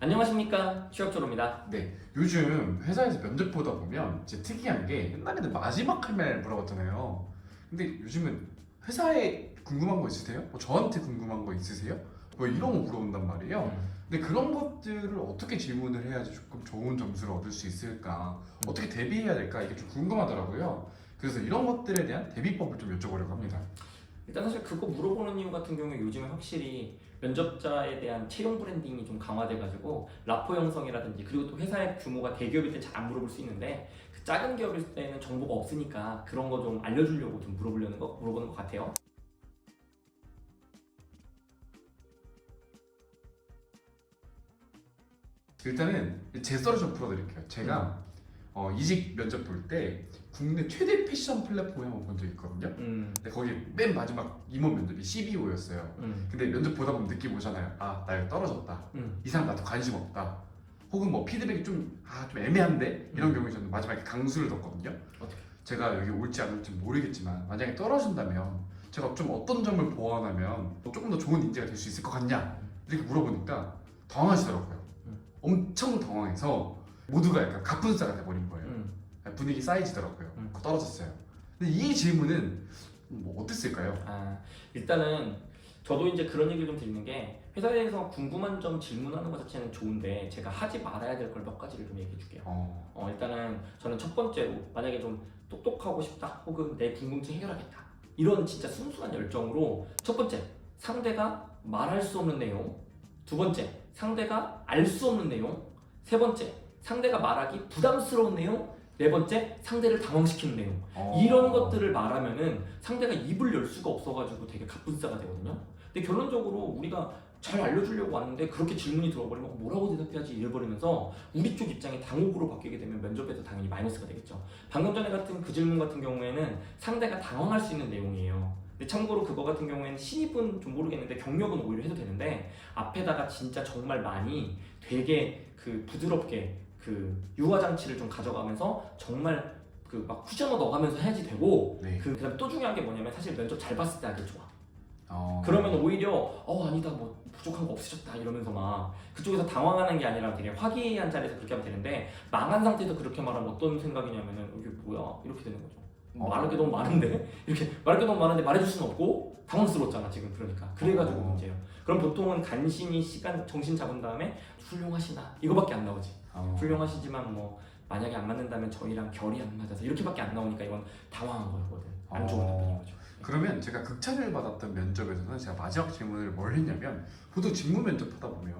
안녕하십니까, 취업조로입니다. 네, 요즘 회사에서 면접 보다 보면 이제 특이한 게 옛날에는 마지막 할 말 물어봤잖아요. 근데 요즘은 회사에 궁금한 거 있으세요? 뭐 저한테 궁금한 거 있으세요? 뭐 이런 거 물어본단 말이에요. 근데 그런 것들을 어떻게 질문을 해야지 조금 좋은 점수를 얻을 수 있을까? 어떻게 대비해야 될까? 이게 좀 궁금하더라고요. 그래서 이런 것들에 대한 대비법을 좀 여쭤보려고 합니다. 일단 사실 그거 물어보는 이유 같은 경우에 요즘에 확실히 면접자에 대한 채용 브랜딩이 좀 강화돼가지고 라포 형성이라든지, 그리고 또 회사의 규모가 대기업일 때 잘 안 물어볼 수 있는데 그 작은 기업일 때는 정보가 없으니까 그런 거 좀 알려주려고 좀 물어보는 것 같아요. 일단은 제 썰을 좀 풀어드릴게요. 제가 이직 면접 볼 때 국내 최대 패션 플랫폼에 한번 본 적이 있거든요. 근데 거기 맨 마지막 임원 면접이 CBO였어요. 근데 면접 보다 보면 느낌 오잖아요. 아, 나 이거 떨어졌다. 이 사람 나도 관심 없다. 혹은 뭐 피드백이 좀 애매한데? 이런 경우에 저는 마지막에 강수를 뒀거든요. 어떻게? 제가 여기 올지 안 올지 모르겠지만 만약에 떨어진다면 제가 좀 어떤 점을 보완하면 조금 더 좋은 인재가 될 수 있을 것 같냐? 이렇게 물어보니까 당황하시더라고요. 엄청 당황해서 모두가 약간 갑분싸가 돼버린 거예요. 분위기 쌓이지더라고요. 그거 떨어졌어요. 근데 이 질문은 뭐 어땠을까요? 일단은 저도 이제 그런 얘기를 좀 드리는 게, 회사에서 궁금한 점 질문하는 것 자체는 좋은데 제가 하지 말아야 될 걸 몇 가지를 좀 얘기해 줄게요. 일단은 저는 첫 번째로, 만약에 좀 똑똑하고 싶다, 혹은 내 궁금증 해결하겠다, 이런 진짜 순수한 열정으로, 첫 번째, 상대가 말할 수 없는 내용. 두 번째, 상대가 알 수 없는 내용. 세 번째, 상대가 말하기 부담스러운 내용. 네 번째, 상대를 당황시키는 내용. 이런 것들을 말하면은 상대가 입을 열 수가 없어가지고 되게 갑분싸가 되거든요. 근데 결론적으로 우리가 잘 알려주려고 왔는데 그렇게 질문이 들어버리면 뭐라고 대답해야지 이래버리면서 우리 쪽 입장이 당혹으로 바뀌게 되면 면접에서 당연히 마이너스가 되겠죠. 방금 전에 같은 그 질문 같은 경우에는 상대가 당황할 수 있는 내용이에요. 근데 참고로 그거 같은 경우에는 신입은 좀 모르겠는데 경력은 오히려 해도 되는데, 앞에다가 진짜 정말 많이 되게 그 부드럽게 그 유화 장치를 좀 가져가면서 정말 그 막 쿠셔너 넣어가면서 해야지 되고, 네. 그다음에 또 중요한 게 뭐냐면, 사실 면접 잘 봤을 때 하기 좋아. 어... 그러면 오히려 아니다, 뭐 부족한 거 없으셨다 이러면서 막 그쪽에서 당황하는 게 아니라 되게 화기애애한 자리에서 그렇게 하면 되는데, 망한 상태에서 그렇게 말하면 어떤 생각이냐면은 이게 뭐야 이렇게 되는 거죠. 말할 게 너무 많은데 이렇게 말할 게 너무 많은데 말해줄 수는 없고 당황스럽잖아 지금. 그러니까 그래가지고 문제예요. 그럼 보통은 간신히 시간 정신 잡은 다음에 훌륭하시나 이거밖에 안 나오지. 훌륭하시지만 뭐 만약에 안 맞는다면 저희랑 결이 안 맞아서, 이렇게밖에 안 나오니까 이건 당황한 거거든. 안 좋은 답변인 거죠. 그러면 제가 극찬을 받았던 면접에서는 제가 마지막 질문을 뭘 했냐면, 보통 직무 면접 하다 보면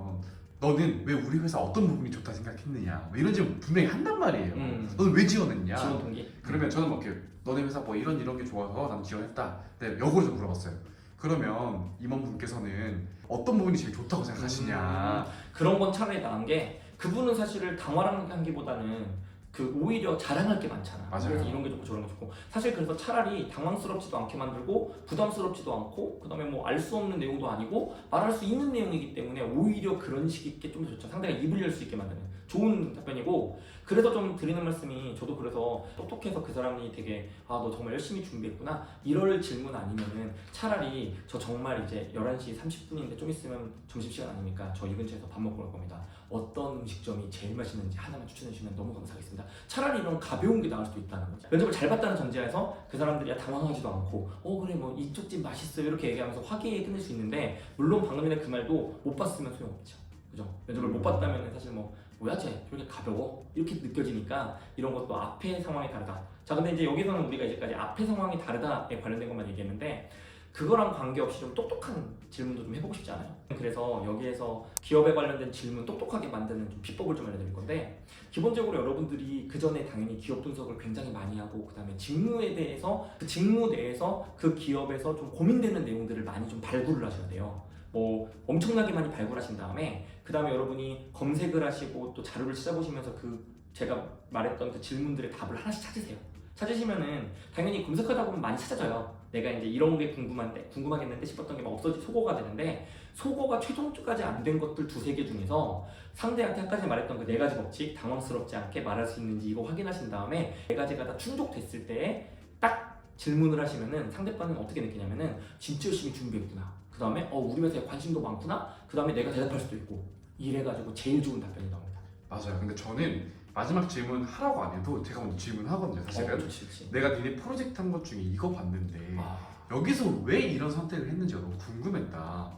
너는 왜 우리 회사 어떤 부분이 좋다 생각했느냐, 뭐 이런 질문 분명히 한단 말이에요. 너는 왜 지원했냐? 지원 동기? 그러면 저는 뭐 이렇게 너네 회사 뭐 이런 게 좋아서 난 지원했다. 근데 역으로 좀 물어봤어요. 그러면 임원분께서는 어떤 부분이 제일 좋다고 생각하시냐? 그런 건 차라리 나은 게, 그분은 사실을 당황하기보다는 그 오히려 자랑할 게 많잖아. 맞아요. 그래서 이런 게 좋고 저런 게 좋고. 사실 그래서 차라리 당황스럽지도 않게 만들고 부담스럽지도 않고, 그다음에 뭐 알 수 없는 내용도 아니고 말할 수 있는 내용이기 때문에 오히려 그런 식 있게 좀 더 좋죠. 상대가 입을 열 수 있게 만드는 좋은 답변이고. 그래서 좀 드리는 말씀이, 저도 그래서 똑똑해서 그 사람이 되게 너 정말 열심히 준비했구나 이럴 질문 아니면은, 차라리 저 정말 이제 11시 30분인데 좀 있으면 점심시간 아닙니까? 저 이 근처에서 밥 먹고 올 겁니다. 어떤 음식점이 제일 맛있는지 하나만 추천해 주시면 너무 감사하겠습니다. 차라리 이런 가벼운 게 나을 수도 있다는 거죠. 면접을 잘 봤다는 전제하에서 그 사람들이 당황하지도 않고 그래 뭐 이쪽 집 맛있어요 이렇게 얘기하면서 화기애애 끝낼 수 있는데, 물론 방금 전에 그 말도 못 봤으면 소용없죠. 그죠? 면접을 못 봤다면 사실 뭐야 쟤 저렇게 가벼워 이렇게 느껴지니까, 이런 것도 앞의 상황이 다르다. 자, 근데 이제 여기서는 우리가 이제까지 앞의 상황이 다르다에 관련된 것만 얘기했는데, 그거랑 관계없이 좀 똑똑한 질문도 좀 해보고 싶지 않아요? 그래서 여기에서 기업에 관련된 질문 똑똑하게 만드는 좀 비법을 좀 알려드릴 건데, 기본적으로 여러분들이 그 전에 당연히 기업 분석을 굉장히 많이 하고, 그 다음에 직무에 대해서 그 직무 내에서 그 기업에서 좀 고민되는 내용들을 많이 좀 발굴을 하셔야 돼요. 뭐 엄청나게 많이 발굴하신 다음에, 그 다음에 여러분이 검색을 하시고 또 자료를 찾아보시면서 그 제가 말했던 그 질문들의 답을 하나씩 찾으세요. 찾으시면은 당연히 검색하다 보면 많이 찾아져요. 내가 이제 이런 게 궁금하겠는데 싶었던 게 막 소거가 되는데, 소거가 최종까지 안 된 것들 두세 개 중에서 상대한테 아까 말했던 그 네 가지 법칙, 당황스럽지 않게 말할 수 있는지 이거 확인하신 다음에 네 가지가 다 충족됐을 때 딱 질문을 하시면은, 상대방은 어떻게 느끼냐면은 진짜 열심히 준비했구나, 그 다음에 우리 회사에 관심도 많구나, 그 다음에 내가 대답할 수도 있고, 이래가지고 제일 좋은 답변이 나옵니다. 맞아요. 근데 저는 마지막 질문 하라고 안 해도 제가 먼저 질문하거든요. 사실은 좋지. 내가 니네 프로젝트 한 것 중에 이거 봤는데 아, 여기서 왜 이런 선택을 했는지가 너무 궁금했다.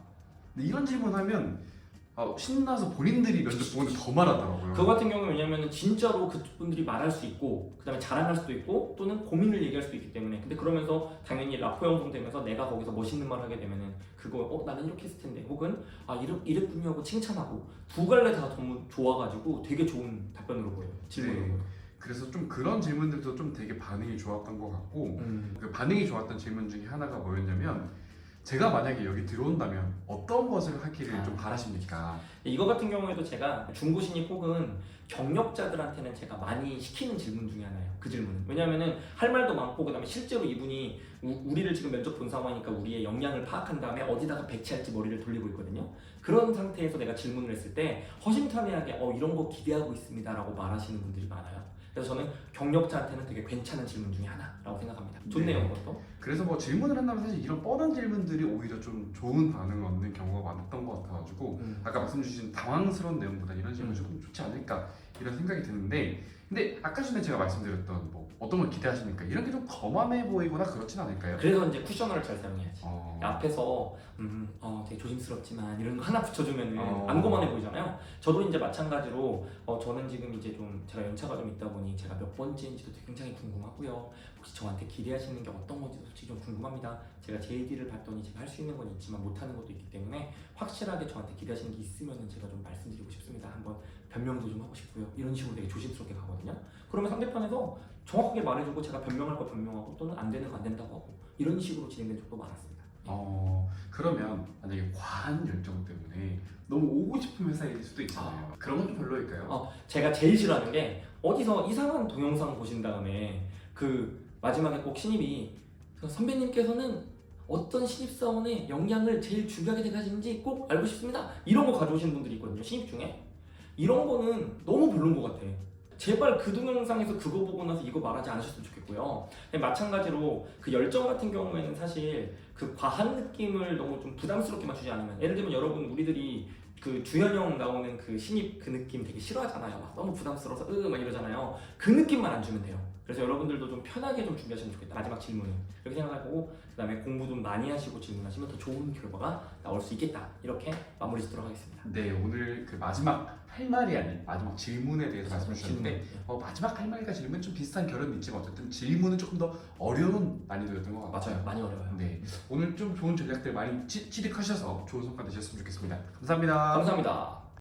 근데 이런 질문하면 신나서 본인들이 면접 보는데 더 말하더라고요. 그거 같은 경우는 왜냐면은 진짜로 그분들이 말할 수 있고 그다음에 자랑할 수도 있고 또는 고민을 얘기할 수도 있기 때문에 근데 그러면서 당연히 라포 형성되면서 내가 거기서 멋있는 말 하게 되면은 그거 나는 이렇게 했을 텐데 혹은 이랬군요 하고 칭찬하고 두 갈래 다 너무 좋아가지고 되게 좋은 답변으로 보여요. 질문으로. 네. 그래서 좀 그런 질문들도 좀 되게 반응이 좋았던 것 같고 음. 그 반응이 좋았던 질문 중에 하나가 뭐였냐면 제가 만약에 여기 들어온다면 어떤 것을 하기를 좀 바라십니까? 이거 같은 경우에도 제가 중고 신입 혹은 경력자들한테는 제가 많이 시키는 질문 중에 하나예요. 그 질문은 왜냐면은 할 말도 많고 그다음에 실제로 이분이 우리를 지금 면접 본 상황이니까 우리의 역량을 파악한 다음에 어디다가 배치할지 머리를 돌리고 있거든요. 그런 상태에서 내가 질문을 했을 때 허심탄회하게 이런 거 기대하고 있습니다라고 말하시는 분들이 많아요. 그래서 저는 경력자한테는 되게 괜찮은 질문 중에 하나라고 생각합니다. 좋네요, 네. 그것도. 그래서 뭐 질문을 한다면 사실 이런 뻔한 질문들이 오히려 좀 좋은 반응을 얻는 경우가 많았던 것 같아가지고 아까 말씀 주신 당황스러운 내용보다 이런 질문이 조금 좋지 않을까 이런 생각이 드는데 근데 아까 전에 제가 말씀드렸던 뭐 어떤 걸 기대하십니까? 이런 게 좀 거만해 보이거나 그렇진 않을까요? 그래서 이제 쿠셔너를 잘 사용해야지. 어... 앞에서 되게 조심스럽지만 이런 거 하나 붙여주면 어. 안 고만해 보이잖아요. 저도 이제 마찬가지로 저는 지금 이제 좀 제가 연차가 좀 있다 보니 제가 몇 번째인지도 굉장히 궁금하고요. 혹시 저한테 기대하시는 게 어떤 건지도 솔직히 좀 궁금합니다. 제가 JD를 봤더니 제가 할 수 있는 건 있지만 못하는 것도 있기 때문에 확실하게 저한테 기대하시는 게 있으면 제가 좀 말씀드리고 싶습니다. 한번 변명도 좀 하고 싶고요. 이런 식으로 되게 조심스럽게 가거든요. 그러면 상대편에서 정확하게 말해주고 제가 변명할 거 변명하고 또는 안 되는 거 안 된다고 하고 이런 식으로 진행된 적도 많았습니다. 그러면 만약에 과한 열정 때문에 너무 오고 싶은 회사일 수도 있잖아요. 그런 건 좀 별로일까요? 제가 제일 싫어하는 게 어디서 이상한 동영상 보신 다음에 그 마지막에 꼭 신입이 선배님께서는 어떤 신입사원의 역량을 제일 중요하게 생각하시는지 꼭 알고 싶습니다. 이런 거 가져오시는 분들이 있거든요. 신입 중에. 이런 거는 너무 별로인 것 같아. 제발 그 동영상에서 그거 보고 나서 이거 말하지 않으셨으면 좋겠고요. 마찬가지로 그 열정 같은 경우에는 사실 그 과한 느낌을 너무 좀 부담스럽게만 주지 않으면 예를 들면 여러분 우리들이 그 주현영 나오는 그 신입 그 느낌 되게 싫어하잖아요. 막 너무 부담스러워서 막 이러잖아요. 그 느낌만 안 주면 돼요. 그래서 여러분들도 좀 편하게 좀 준비하시면 좋겠다. 마지막 질문은 이렇게 생각하고 그 다음에 공부 좀 많이 하시고 질문하시면 더 좋은 결과가 나올 수 있겠다. 이렇게 마무리 짓도록 하겠습니다. 네, 오늘 그 마지막 할 말이 아닌 마지막 질문에 대해서 말씀해 주셨는데 마지막 할 말과 질문 좀 비슷한 결은 있지만 어쨌든 질문은 조금 더 어려운 난이도였던 것 같아요. 맞아요. 많이 어려워요. 네, 오늘 좀 좋은 전략들 많이 취득하셔서 좋은 성과 내셨으면 좋겠습니다. 감사합니다. 감사합니다.